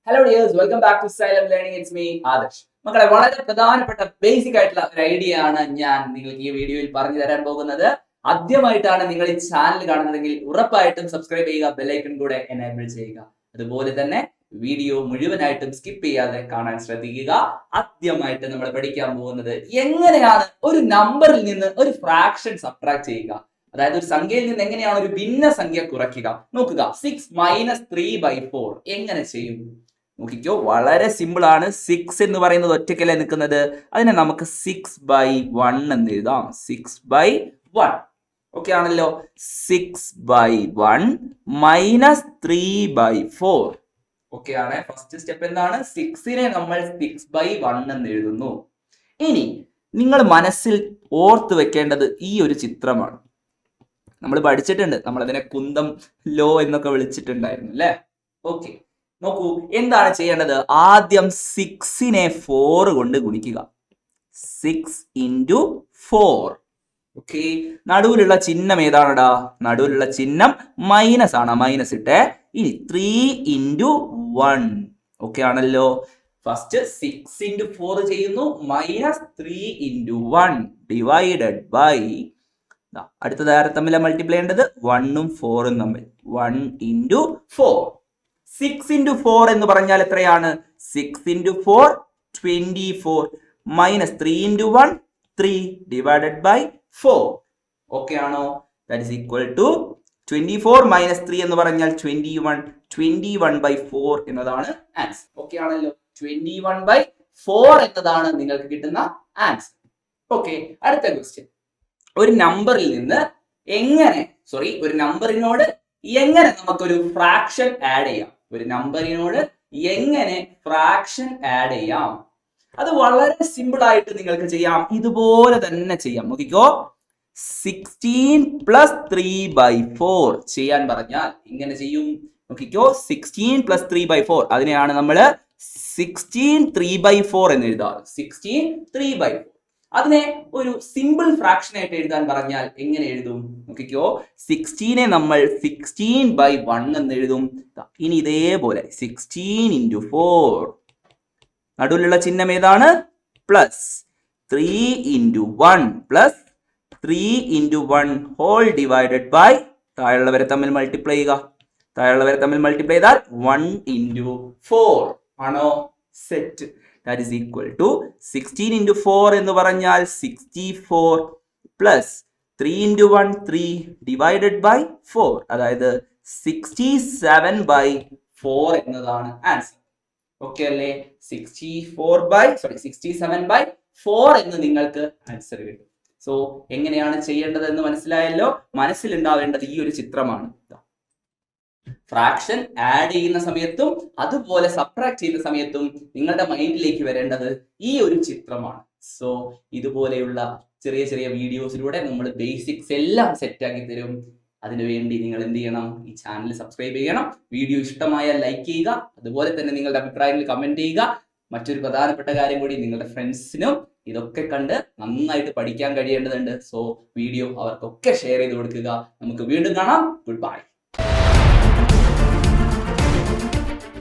Hello dears, welcome back to Xylem Learning. It's me, Adarsh. മക്കളെ വളരെ പ്രധാനപ്പെട്ട basic ആയിട്ടുള്ള ഒരു ഐഡിയ ആണ് ഞാൻ നിങ്ങൾക്ക് ഈ വീഡിയോയിൽ പറഞ്ഞു തരാൻ പോകുന്നത്. ആദ്യമായിട്ടാണ് നിങ്ങൾ ഈ ചാനൽ കാണുന്നതെങ്കിൽ ഉറപ്പായിട്ടും സബ്സ്ക്രൈബ് ചെയ്യുക, ബെൽ ഐക്കൺ കൂടെ എനേബിൾ ചെയ്യുക. അതുപോലെ തന്നെ വീഡിയോ മുഴുവനായിട്ടും സ്കിപ്പ് ചെയ്യാതെ കാണാൻ ശ്രദ്ധിക്കുക. ആദ്യമായിട്ട് നമ്മൾ പഠിക്കാൻ പോകുന്നത് എങ്ങനെയാണ് ഒരു നമ്പറിൽ നിന്ന് ഒരു ഫ്രാക്ഷൻ സബ്ട്രാക്ട് ചെയ്യുക. അതായത് ഒരു സംഖ്യയിൽ നിന്ന് എങ്ങനെയാണ് ഒരു ഭിന്ന സംഖ്യ കുറയ്ക്കുക. നോക്കുക, 6 - 3/4 എങ്ങനെ ചെയ്യും നോക്കിക്കോ. വളരെ സിമ്പിൾ ആണ്. 6 എന്ന് പറയുന്നത് ഒറ്റയ്ക്കല്ലേ നിൽക്കുന്നത്, അതിനെ നമുക്ക് 6/1 എന്ന് എഴുതാം. 6/1 ഓക്കെ ആണല്ലോ. 6/1 - 3/4 ഓക്കെ ആണ്. ഫസ്റ്റ് സ്റ്റെപ്പ് എന്താണ്? 6നെ നമ്മൾ 6/1 എന്ന് എഴുതുന്നു. ഇനി നിങ്ങൾ മനസ്സിൽ ഓർത്ത് വെക്കേണ്ടത് ഈ ഒരു ചിത്രമാണ്. നമ്മൾ പഠിച്ചിട്ടുണ്ട്, നമ്മൾ അതിനെ കുന്തം ലോ എന്നൊക്കെ വിളിച്ചിട്ടുണ്ടായിരുന്നു അല്ലേ. ഓക്കെ, നോക്കൂ എന്താണ് ചെയ്യേണ്ടത്. ആദ്യം 6നെ 4 കൊണ്ട് ഗുണിക്കുക. 6 × 4. ഓക്കെ, നടുവിലുള്ള ചിഹ്നം ഏതാണടാ? നടുവിലുള്ള ചിഹ്നം മൈനസ് ആണ്, മൈനസ് ഇട്ടേ. ഇനി 3 × 1 ഓക്കെ ആണല്ലോ. ഫസ്റ്റ് 6 × 4 ചെയ്യുന്നു, -3 × 1 ഡിവൈഡഡ് ബൈ, അടുത്തത് ആരെ തമ്മിലാണ് മൾട്ടിപ്ലൈ ചെയ്യേണ്ടത്? 1ഉം 4ഉം തമ്മിൽ. 1 × 4. 6 × 4 എന്ന് പറഞ്ഞാൽ എത്രയാണ്? 6 × 4 24 -3 × 1 3 ഡിവൈഡഡ് ബൈ 4 ഓക്കെ ആണോ? ദാറ്റ് ഈസ് ഈക്വൽ ടു 24 - 3 എന്ന് പറഞ്ഞാൽ 21. 21/4 എന്നതാണ് ആൻസർ. ഓക്കെ ആണല്ലോ. 21/4 എന്നതാണ് നിങ്ങൾക്ക് കിട്ടുന്ന ആൻസർ. ഓക്കെ, അടുത്ത ക്വസ്റ്റ്യൻ. ഒരു നമ്പറിൽ നിന്ന് ഒരു നമ്പറിനോട് എങ്ങനെ നമുക്കൊരു ഫ്രാക്ഷൻ ആഡ് ചെയ്യാം? ഒരു നമ്പറിനോട് എങ്ങനെ ഫ്രാക്ഷൻ ആഡ് ചെയ്യാം? അത് വളരെ സിമ്പിൾ ആയിട്ട് നിങ്ങൾക്ക് ചെയ്യാം. ഇതുപോലെ തന്നെ ചെയ്യാം. നോക്കിക്കോ, 16 + 3/4 ചെയ്യാൻ പറഞ്ഞാൽ ഇങ്ങനെ ചെയ്യും. നോക്കിക്കോ, 16 + 3/4 അതിനെയാണ് നമ്മൾ 16 3/4 എന്ന് എഴുതുക. 16 3/4. അതിനെ ഒരു സിമ്പിൾ ഫ്രാക്ഷൻ ആയിട്ട് എഴുതാൻ പറഞ്ഞാൽ എങ്ങനെ എഴുതും? നോക്കിക്കോ, 16നെ നമ്മൾ 16/1 എന്ന് എഴുതും. ഇനി ഇതേപോലെ 16 × 4, നടുവിലുള്ള ചിഹ്നം ഏതാണ്? Plus. 3 × 1 plus 3 × 1 whole divided by, താഴെയുള്ളവരെ തമ്മിൽ മൾട്ടിപ്ലൈ ചെയ്യുക. താഴെയുള്ളവരെ തമ്മിൽ മൾട്ടിപ്ലൈ ചെയ്താൽ 1 × 4 ആണോ? Set. That is equal to 16 × 4 എന്ന് പറഞ്ഞാൽ 64 പ്ലസ് 3 × 1 3 ഡിവൈഡഡ് ബൈ 4, അതായത് 67/4 എന്നതാണ് ആൻസർ. ഓക്കെ അല്ലേ? 67/4 എന്ന് നിങ്ങൾക്ക് ആൻസർ കിട്ടും. സോ എങ്ങനെയാണ് ചെയ്യേണ്ടത് എന്ന് മനസ്സിലായല്ലോ. മനസ്സിലുണ്ടാവേണ്ടത് ഈ ഒരു ചിത്രമാണ്. ഫ്രാക്ഷൻ ആഡ് ചെയ്യുന്ന സമയത്തും അതുപോലെ സബ്ട്രാക്ട് ചെയ്യുന്ന സമയത്തും നിങ്ങളുടെ മൈൻഡിലേക്ക് വരേണ്ടത് ഈ ഒരു ചിത്രമാണ്. സോ ഇതുപോലെയുള്ള ചെറിയ ചെറിയ വീഡിയോസിലൂടെ നമ്മൾ ബേസിക്സ് എല്ലാം സെറ്റ് ആക്കി തരും. അതിനുവേണ്ടി നിങ്ങൾ എന്ത് ചെയ്യണം? ഈ ചാനൽ സബ്സ്ക്രൈബ് ചെയ്യണം. വീഡിയോ ഇഷ്ടമായാൽ ലൈക്ക് ചെയ്യുക. അതുപോലെ തന്നെ നിങ്ങളുടെ അഭിപ്രായങ്ങൾ കമന്റ് ചെയ്യുക. മറ്റൊരു പ്രധാനപ്പെട്ട കാര്യം കൂടി, നിങ്ങളുടെ ഫ്രണ്ട്സിനും ഇതൊക്കെ കണ്ട് നന്നായിട്ട് പഠിക്കാൻ കഴിയേണ്ടതുണ്ട്. സോ വീഡിയോ അവർക്കൊക്കെ ഷെയർ ചെയ്ത് കൊടുക്കുക. നമുക്ക് വീണ്ടും കാണാം. Good bye.